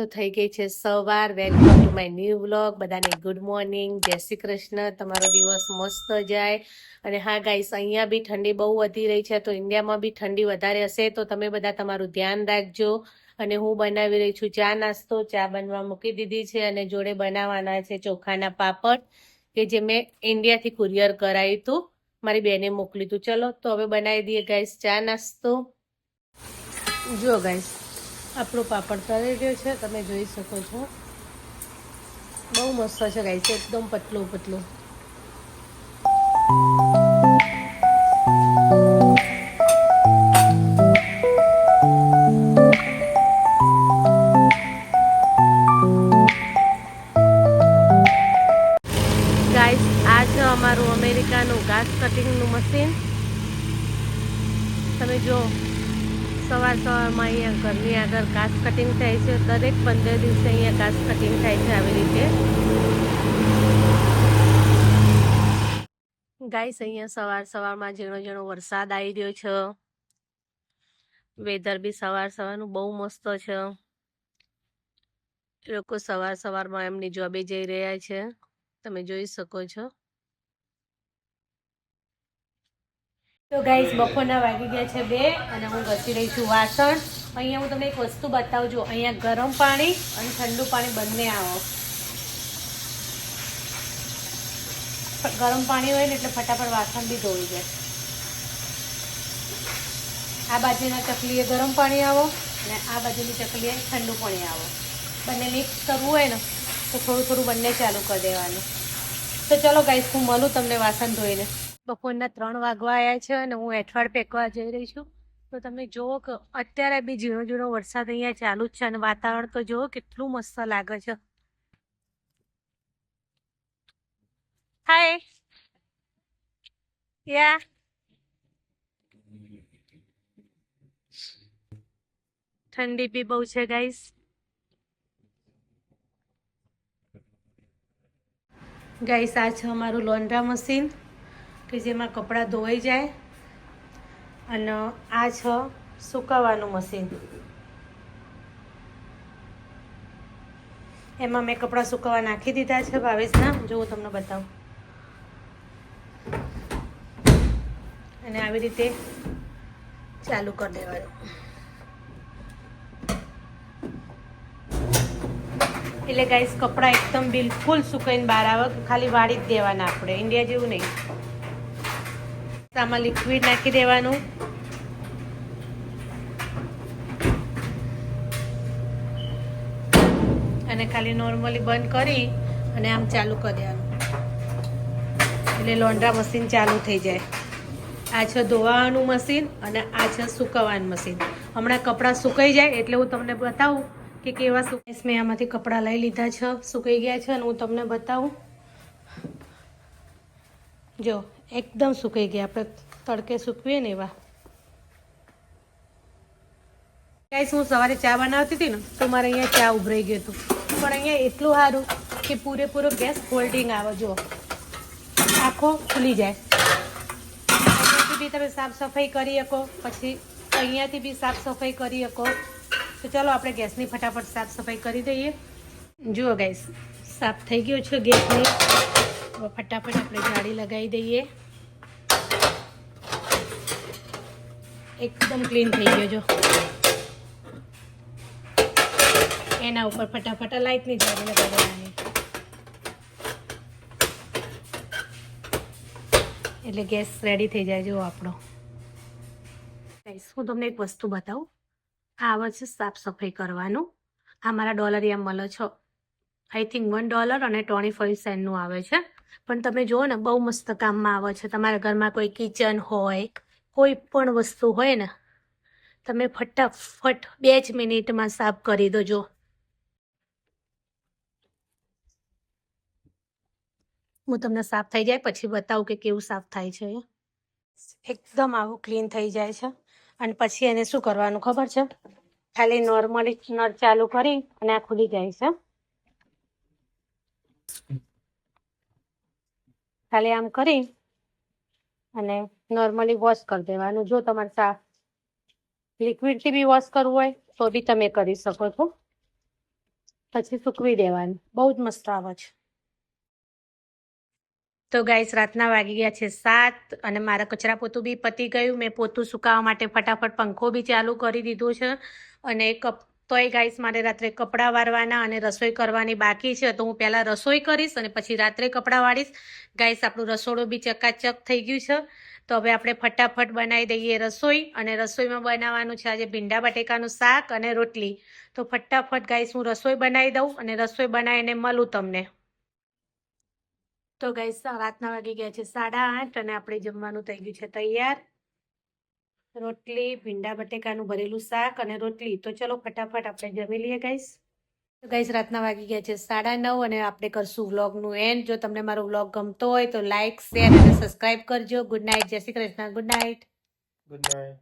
તો થઈ ગઈ છે સવાર. Welcome to my new vlog. બધાને ગુડ મોર્નિંગ, જય શ્રી કૃષ્ણ. તમારો દિવસ મસ્ત જાય. અને હા ગાઈસ, અહીંયા બી ઠંડી બહુ વધી રહી છે, તો ઇન્ડિયામાં બી ઠંડી વધારે હશે, તો તમે બધા તમારું ધ્યાન રાખજો. અને હું બનાવી રહી છું ચા નાસ્તો. ચા બનવા મૂકી દીધી છે અને જોડે બનાવવાના છે ચોખાના પાપડ, કે જે મેં ઇન્ડિયાથી કુરિયર કરાવ્યું હતું, મારી બેને મોકલ્યું હતું. ચલો તો હવે બનાવી દઈએ ગાઈસ ચા નાસ્તો. જો ગાઈસ, આપણો પાપડ તળી રહ્યો છે, તમે જોઈ શકો છો. બહુ મસ્ત છે ગાઈસ, એકદમ પતલું પતલું. ગાઈસ, આ છે અમારું અમેરિકાનું ઘાસ કટિંગનું મશીન. તમે જો, સવાર સવારમાં અહીંયા ઘરની આગળ ઘાસ કટિંગ થાય છે. દરેક 15 દિવસે અહીંયા ઘાસ કટિંગ થાય છે આવી રીતે. ગાઈસ, અહીંયા સવાર સવારમાં ઝીણો ઝીણો વરસાદ આવી રહ્યો છે. વેધર બી સવાર સવારનું બહુ મસ્ત છે. લોકો સવાર સવારમાં એમની જોબે જઈ રહ્યા છે, તમે જોઈ શકો છો. તો ગાઈસ, બપોરના વાગી ગયા છે 2 અને હું ઘસી રહી છું વાસણ. અહીંયા હું તમને એક વસ્તુ બતાવું છું. અહીંયા ગરમ પાણી અને ઠંડુ પાણી બંને આવો. ગરમ પાણી હોય ને એટલે ફટાફટ વાસણ બી ધોઈ જાય. આ બાજુના ચકલીએ ગરમ પાણી આવો અને આ બાજુની ચકલીએ ઠંડુ પાણી આવો. બંને મિક્સ કરવું હોય ને તો થોડું થોડું બંને ચાલુ કરી દેવાનું. તો ચલો ગાઈસ, હું મળું તમને વાસણ ધોઈને. બપોરના 3 વાગવા આવ્યા છે અને હું એઠવાડ ફેંકવા જઈ રહી છું. તો તમે જુઓ કે અત્યારે બી ઝીણો ઝીણો વરસાદ અહીંયા ચાલુ જ છે અને વાતાવરણ તો જુઓ કેટલું મસ્ત લાગે છે. હાય યા ઠંડી બી બહુ છે ગાઈસ. ગાઈસ, આ છે અમારું લોન્ડ્રા મશીન, કે જેમાં કપડાં ધોવાઈ જાય. અને આ છે સુકાવાનું મશીન. એમાં મેં કપડાં સુકાવા નાખી દીધા છે ભાવેશના, જો હું તમને બતાવું. અને આવી રીતે ચાલુ કરી દેવાનું. એટલે ગાઈસ, કપડાં એકદમ બિલકુલ સુકાઈને બહાર આવે, ખાલી વાળી જ દેવાના આપણે, ઇન્ડિયા જેવું નહીં. આમાં લિક્વિડ નાખી દેવાનું. અને ખાલી નોર્મલી બંધ કરી અને આમ ચાલુ કરી દેવાનું, એટલે લોન્ડ્રા મશીન ચાલુ થઈ જાય. આ છે ધોવાનું મશીન અને આ છે સુકવવાનું મશીન. હમણાં કપડાં સુકાઈ જાય એટલે હું તમને બતાવું કે કેવા સુકાઈ. મેં આમાંથી કપડાં લઈ લીધા છે, સુકાઈ ગયા છે, અને હું તમને બતાવું. જો, એકદમ સુકાઈ ગયા, આપણે તડકે સૂકવીએ ને એવા. ગાઈસ, હું સવારે ચા બનાવતી હતી ને તો મારે અહીંયા ચા ઉભરાઈ ગયું હતું, પણ અહીંયા એટલું સારું કે પૂરેપૂરો ગેસ હોલ્ડિંગ આવે. જો, આખો ખુલી જાય. અહીંયાથી બી તમે સાફ સફાઈ કરી શકો, પછી અહીંયાથી બી સાફ સફાઈ કરી શકો. તો ચલો આપણે ગેસની ફટાફટ સાફ સફાઈ કરી દઈએ. જુઓ ગાઈસ, સાફ થઈ ગયો છે ગેસની. ફટાફટ આપણે જાળી લગાવી દઈએ. એકદમ ક્લીન થઈ ગયો. જો, એના ઉપર ફટાફટ લાઇટની જાળી લગાવી દેવાની, એટલે ગેસ રેડી થઈ જાય. જો આપણો. હું તમને એક વસ્તુ બતાવું. આ આવે છે સાફ સફાઈ કરવાનું. આ મારા $1 મળે છે. આઈ થિંક $1 અને 25 સેન્ટનું આવે છે. પણ તમે જુઓ ને, બહુ મસ્ત કામમાં આવે છે. તમારા ઘરમાં કોઈ કિચન હોય, કોઈ પણ વસ્તુ હોય ને, તમે ફટાફટ 2 જ મિનિટમાં સાફ કરી દો. જો, હું તમને સાફ થઈ જાય પછી બતાવું કે કેવું સાફ થાય છે. એકદમ આવું ક્લીન થઈ જાય છે. અને પછી એને શું કરવાનું ખબર છે? ખાલી નોર્મલી નળ ચાલુ કરી અને આ ખુલી જાય છે. ખાલી આમ કરી અને નોર્મલી વોશ કરી દેવાનું. જો તમારે સાફ લિક્વિડથી બી વોશ કરવું હોય તો બી તમે કરી શકો છો. પછી સૂકવી દેવાનું. બહુ જ મસ્ત આવે છે. તો ગાઈસ રાતના વાગી ગયા છે 7 અને મારા કચરા પોતું બી પતી ગયું. મેં પોતું સુકાવવા માટે ફટાફટ પંખો બી ચાલુ કરી દીધો છે. અને તોય ગાઈસ મારે રાત્રે કપડાં વારવાના અને રસોઈ કરવાની બાકી છે. તો હું પહેલાં રસોઈ કરીશ અને પછી રાત્રે કપડાં વાળીશ. ગાઈસ આપણું રસોડું બી ચકાચક થઈ ગયું છે. તો હવે આપણે ફટાફટ બનાવી દઈએ રસોઈ. અને રસોઈમાં બનાવવાનું છે આજે ભીંડા બટેકાનું શાક અને રોટલી. તો ફટાફટ ગાઈસ હું રસોઈ બનાવી દઉં અને રસોઈ બનાવીને મળું તમને. તો ગાઈસ રાતના વાગી ગયા છે 8:30 અને આપણે જમવાનું થઈ ગયું છે તૈયાર. રોટલી, ભીંડા બટેકાનું ભરેલું શાક અને રોટલી. તો ચલો ફટાફટ આપણે જમી લઈએ ગાઈસ. તો ગાઈસ રાતના વાગી ગયા છે 9:30 અને આપણે કરશું વ્લોગનું એન્ડ. જો તમને મારો વ્લોગ ગમતો હોય તો લાઈક, શેર અને સબસ્ક્રાઇબ કરજો. Good night. જય Shri Krishna. Good night. Good night.